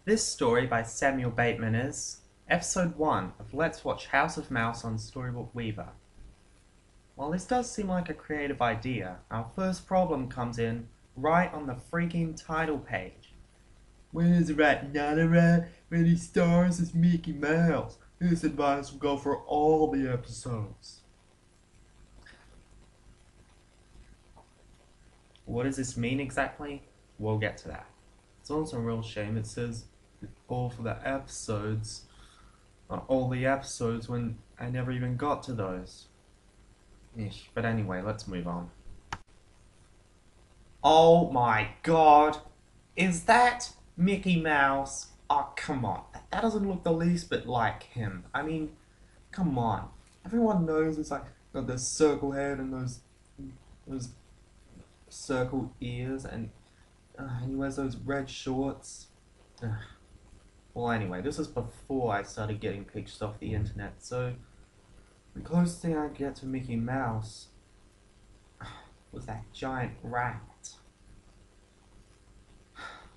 This story by Samuel Bateman is Episode 1 of Let's Watch House of Mouse on Storybook Weaver. While this does seem like a creative idea, our first problem comes in right on the freaking title page. Where's Rat not a rat when he stars as Mickey Mouse? This advice will go for all the episodes. What does this mean exactly? We'll get to that. It's also a real shame it says all for the episodes, all the episodes when I never even got to those. Ish. But anyway, let's move on. Oh my god! Is that Mickey Mouse? Oh, come on. That doesn't look the least bit like him. I mean, come on. Everyone knows it's like got this circle head and those circle ears and he wears those red shorts. Well, anyway, this is before I started getting pictures off the internet, so the closest thing I get to Mickey Mouse was that giant rat.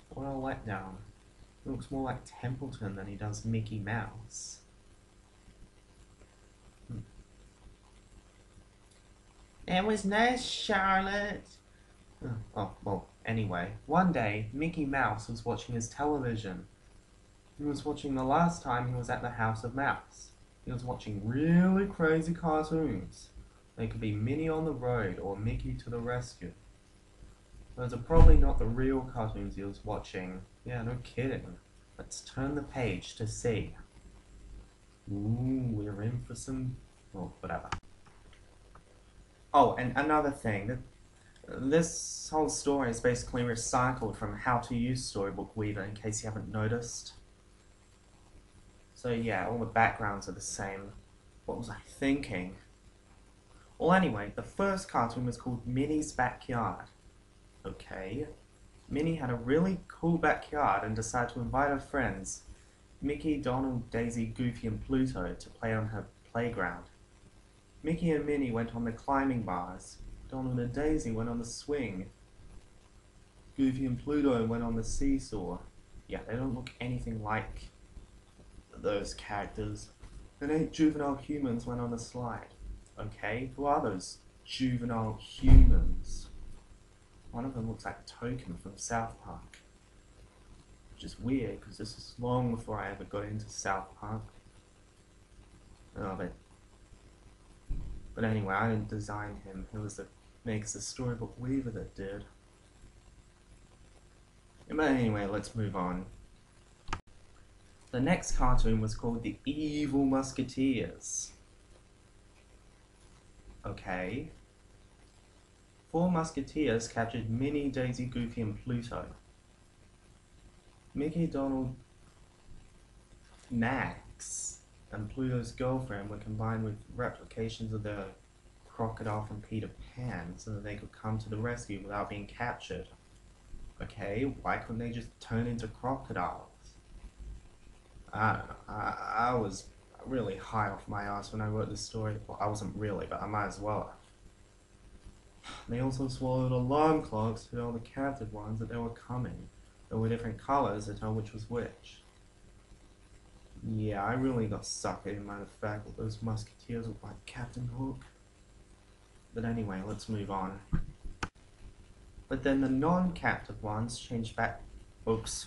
What a letdown. He looks more like Templeton than he does Mickey Mouse. It was nice, Charlotte. Oh, well, anyway, one day, Mickey Mouse was watching his television. He was watching the last time he was at the House of Mouse. He was watching really crazy cartoons. They could be Minnie on the Road or Mickey to the Rescue. Those are probably not the real cartoons he was watching. Yeah, no kidding. Let's turn the page to see. Ooh, we're in for some... well, whatever. Oh, and another thing. This whole story is basically recycled from How to Use Storybook Weaver, in case you haven't noticed. So yeah, all the backgrounds are the same. What was I thinking? Well, anyway, the first cartoon was called Minnie's Backyard. Okay. Minnie had a really cool backyard and decided to invite her friends, Mickey, Donald, Daisy, Goofy, and Pluto, to play on her playground. Mickey and Minnie went on the climbing bars. Donald and Daisy went on the swing. Goofy and Pluto went on the seesaw. Yeah, they don't look anything like those characters. And 8 juvenile humans went on the slide. Okay, who are those juvenile humans? One of them looks like Token from South Park. Which is weird, because this is long before I ever got into South Park. Oh, but anyway, I didn't design him. It was the makes the Storybook Weaver that did. But anyway, let's move on. The next cartoon was called The Evil Musketeers. Okay. 4 Musketeers captured Minnie, Daisy, Goofy, and Pluto. Mickey, Donald, Max, and Pluto's girlfriend were combined with replications of the crocodile from Peter Pan so that they could come to the rescue without being captured. Okay, why couldn't they just turn into crocodiles? I don't know. I was really high off my ass when I wrote this story. Well, I wasn't really, but I might as well have. They also swallowed alarm clocks to tell the captive ones that they were coming. There were different colors to tell which was which. Yeah, I really got sucked in by the fact that those musketeers look like Captain Hook. But anyway, let's move on. But then the non-captive ones changed back... Oops.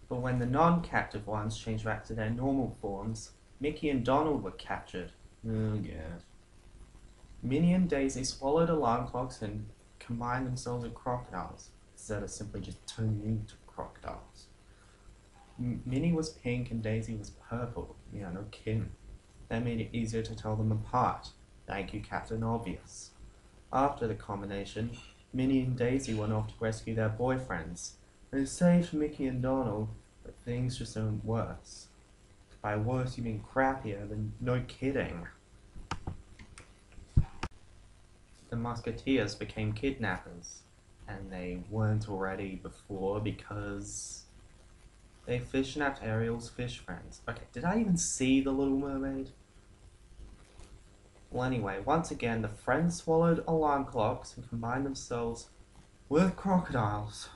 But when the non-captive ones changed back to their normal forms, Mickey and Donald were captured. Oh, God. Minnie and Daisy swallowed alarm clocks and combined themselves with crocodiles, instead of simply just turning into crocodiles. Minnie was pink and Daisy was purple. Yeah, no kidding. That made it easier to tell them apart. Thank you, Captain Obvious. After the combination, Minnie and Daisy went off to rescue their boyfriends. They saved Mickey and Donald, but things just went worse. By worse, you mean crappier, then no kidding. The Musketeers became kidnappers, and they weren't already before because they kidnapped Ariel's fish friends. Okay, did I even see The Little Mermaid? Well, anyway, once again, the friends swallowed alarm clocks and combined themselves with crocodiles.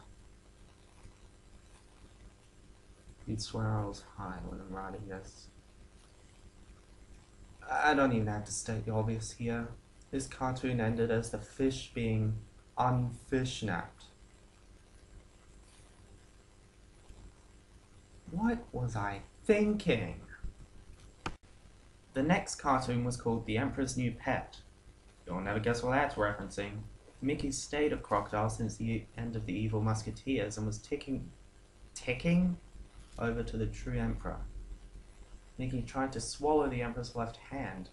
You'd swear I was high when I'm writing this. I don't even have to state the obvious here. This cartoon ended as the fish being unfishnapped. What was I thinking? The next cartoon was called The Emperor's New Pet. You'll never guess what that's referencing. Mickey stayed a crocodile since the end of the evil Musketeers and was ticking over to the true Emperor. Mickey tried to swallow the Emperor's left hand.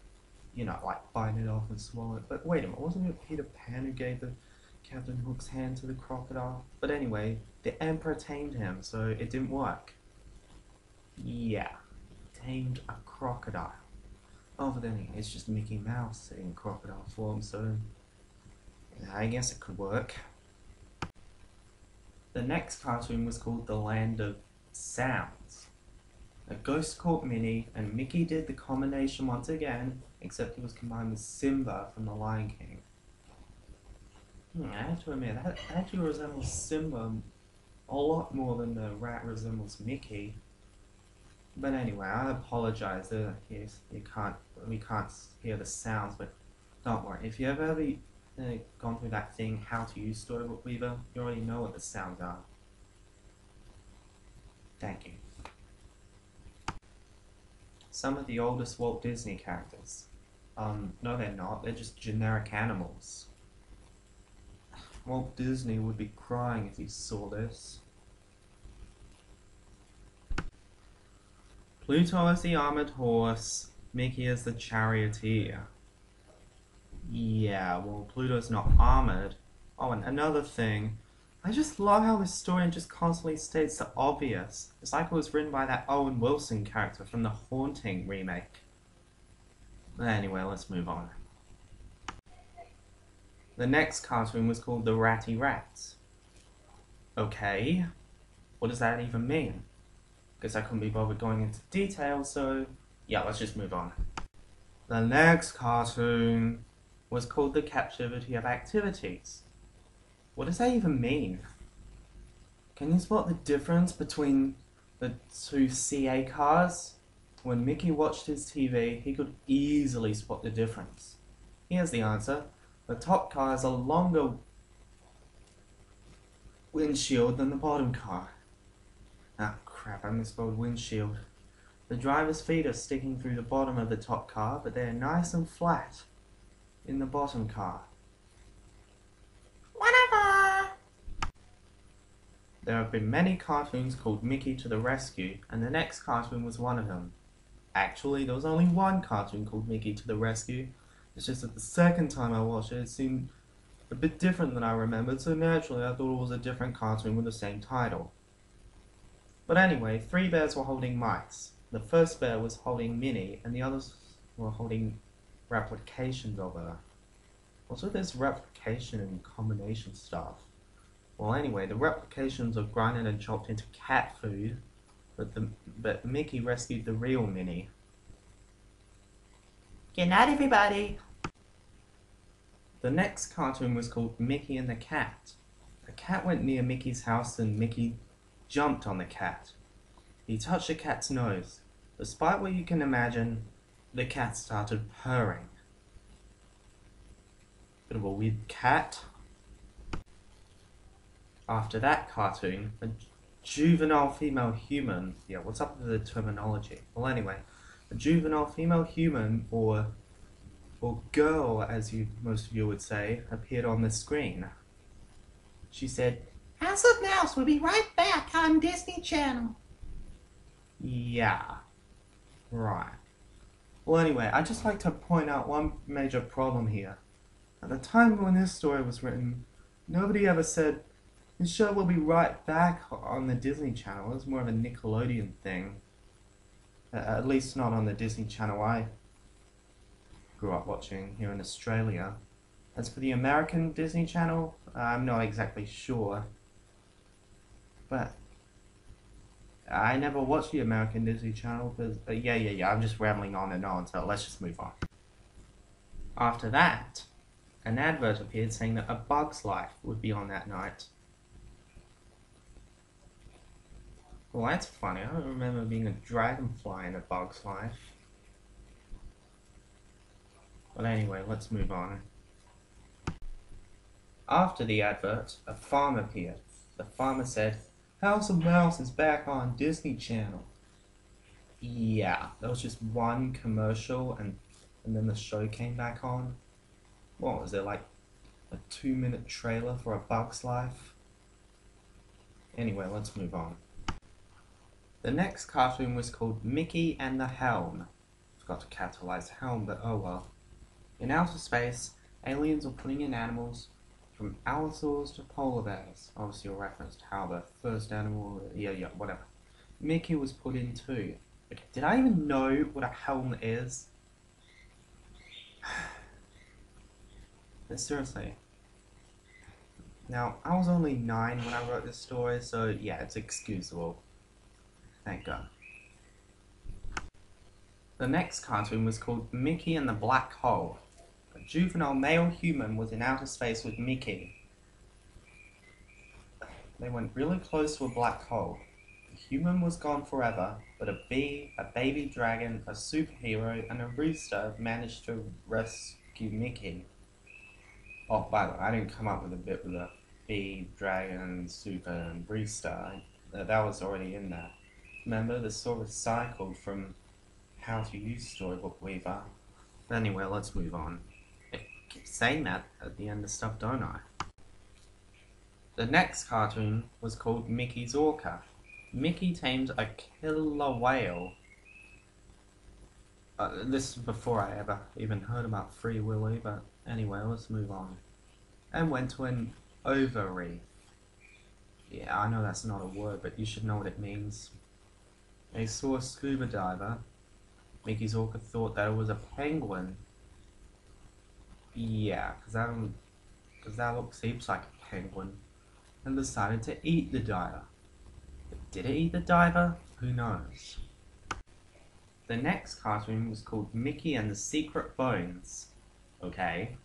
You know, like bite it off and swallow it. But wait a minute, wasn't it Peter Pan who gave the Captain Hook's hand to the crocodile? But anyway, the Emperor tamed him, so it didn't work. Yeah, tamed a crocodile. Oh, but then it's just Mickey Mouse in crocodile form, so I guess it could work. The next cartoon was called The Land of Sounds. A ghost caught Minnie, and Mickey did the combination once again, except it was combined with Simba from The Lion King. I have to admit, that actually resembles Simba a lot more than the rat resembles Mickey. But anyway, I apologize. We can't hear the sounds, but don't worry. If you ever gone through that thing, how to use Storybook Weaver, you already know what the sounds are. Thank you. Some of the oldest Walt Disney characters. No they're not, they're just generic animals. Walt Disney would be crying if he saw this. Pluto is the armored horse, Mickey is the charioteer. Yeah, well, Pluto's not armored. Oh, and another thing, I just love how the story just constantly states the obvious. It's like it was written by that Owen Wilson character from the Haunting remake. Anyway, let's move on. The next cartoon was called the Ratty Rats. Okay, what does that even mean? Because I couldn't be bothered going into detail, so yeah, let's just move on. The next cartoon was called the Captivity of Activities. What does that even mean? Can you spot the difference between the two CA cars? When Mickey watched his TV, he could easily spot the difference. Here's the answer. The top car has a longer windshield than the bottom car. Ah, crap, I misspelled windshield. The driver's feet are sticking through the bottom of the top car, but they're nice and flat in the bottom car. Whatever! There have been many cartoons called Mickey to the Rescue, and the next cartoon was one of them. Actually, there was only one cartoon called Mickey to the Rescue. It's just that the second time I watched it, it seemed a bit different than I remembered, so naturally I thought it was a different cartoon with the same title. But anyway, 3 bears were holding mice. The first bear was holding Minnie, and the others were holding replications of her. Also, there's replication and combination stuff. Well, anyway, the replications are grinded and chopped into cat food, but Mickey rescued the real Minnie. Good night, everybody! The next cartoon was called Mickey and the Cat. A cat went near Mickey's house and Mickey jumped on the cat. He touched the cat's nose. Despite what you can imagine, the cat started purring. Bit of a weird cat. After that cartoon, a juvenile female human, yeah, what's up with the terminology? Well, anyway, a juvenile female human, or girl, as most of you would say, appeared on the screen. She said, "Hansel and Gretel, we'll be right back on Disney Channel." Yeah, right. Well, anyway, I'd just like to point out one major problem here. At the time when this story was written, nobody ever said, "This show will be right back on the Disney Channel." It was more of a Nickelodeon thing. At least not on the Disney Channel I grew up watching here in Australia. As for the American Disney Channel, I'm not exactly sure. But I never watched the American Disney Channel because, yeah, I'm just rambling on, so let's just move on. After that, an advert appeared saying that A Bug's Life would be on that night. Well, that's funny. I don't remember being a dragonfly in A Bug's Life. But anyway, let's move on. After the advert, a farm appeared. The farmer said, House of Mouse is back on Disney Channel. Yeah, there was just one commercial and then the show came back on. What was it, like a 2-minute trailer for A Bug's Life? Anyway, let's move on. The next cartoon was called Mickey and the Helm. Forgot to capitalize Helm, but oh well. In outer space, aliens are putting in animals from allosaurs to polar bears. Obviously a reference to how the first animal, yeah, whatever. Mickey was put in too. Okay, did I even know what a helm is? Seriously. Now, I was only 9 when I wrote this story, so yeah, it's excusable. Thank God. The next cartoon was called Mickey and the Black Hole. A juvenile male human was in outer space with Mickey. They went really close to a black hole. The human was gone forever, but a bee, a baby dragon, a superhero, and a rooster managed to rescue Mickey. Oh, by the way, I didn't come up with a bit with a bee, dragon, super, and rooster. That was already in there. Remember, this sort of cycled from How to Use Storybook Weaver. But anyway, let's move on. I keep saying that at the end of stuff, don't I? The next cartoon was called Mickey's Orca. Mickey tamed a killer whale. This is before I ever even heard about Free Willy, but anyway, let's move on. And went to an over-reef. Yeah, I know that's not a word, but you should know what it means. They saw a scuba diver. Mickey's Orca thought that it was a penguin. Yeah, because that looks heaps like a penguin. And decided to eat the diver. But did it eat the diver? Who knows? The next cartoon was called Mickey and the Secret Bones. Okay.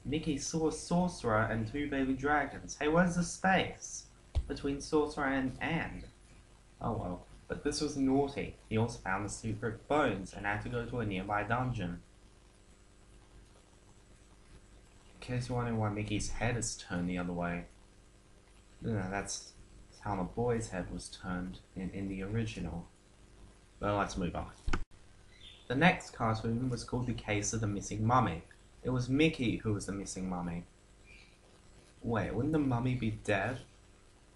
Mickey saw a sorcerer and 2 baby dragons. Hey, where's the space between sorcerer and? Oh well. But this was naughty. He also found the secret bones and had to go to a nearby dungeon. In case you're wondering why Mickey's head is turned the other way. No, that's how the boy's head was turned in the original. Well, let's move on. The next cartoon was called The Case of the Missing Mummy. It was Mickey who was the missing mummy. Wait, wouldn't the mummy be dead?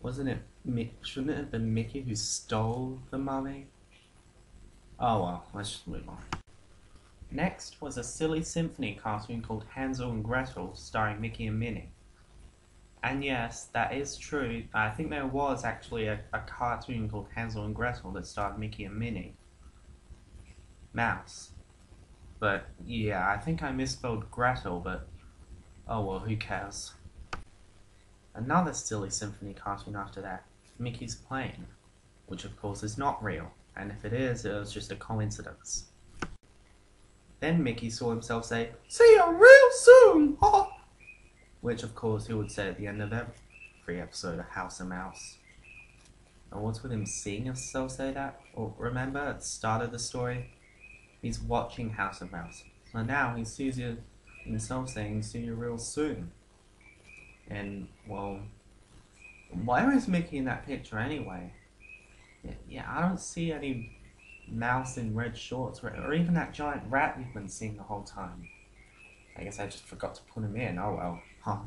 Shouldn't it have been Mickey who stole the mummy? Oh well, let's just move on. Next was a silly symphony cartoon called Hansel and Gretel, starring Mickey and Minnie. And yes, that is true. I think there was actually a cartoon called Hansel and Gretel that starred Mickey and Minnie Mouse. But yeah, I think I misspelled Gretel, but oh well, who cares. Another silly symphony cartoon after that, Mickey's Plane, which of course is not real, and if it is, it was just a coincidence. Then Mickey saw himself say, "See you real soon!" Which of course he would say at the end of every episode of House and Mouse. And what's with him seeing himself say that? Well, remember at the start of the story, he's watching House and Mouse. So now he sees himself saying, "See you real soon." And, well, where is Mickey in that picture anyway? Yeah, I don't see any mouse in red shorts or even that giant rat we've been seeing the whole time. I guess I just forgot to put him in, oh well. Huh.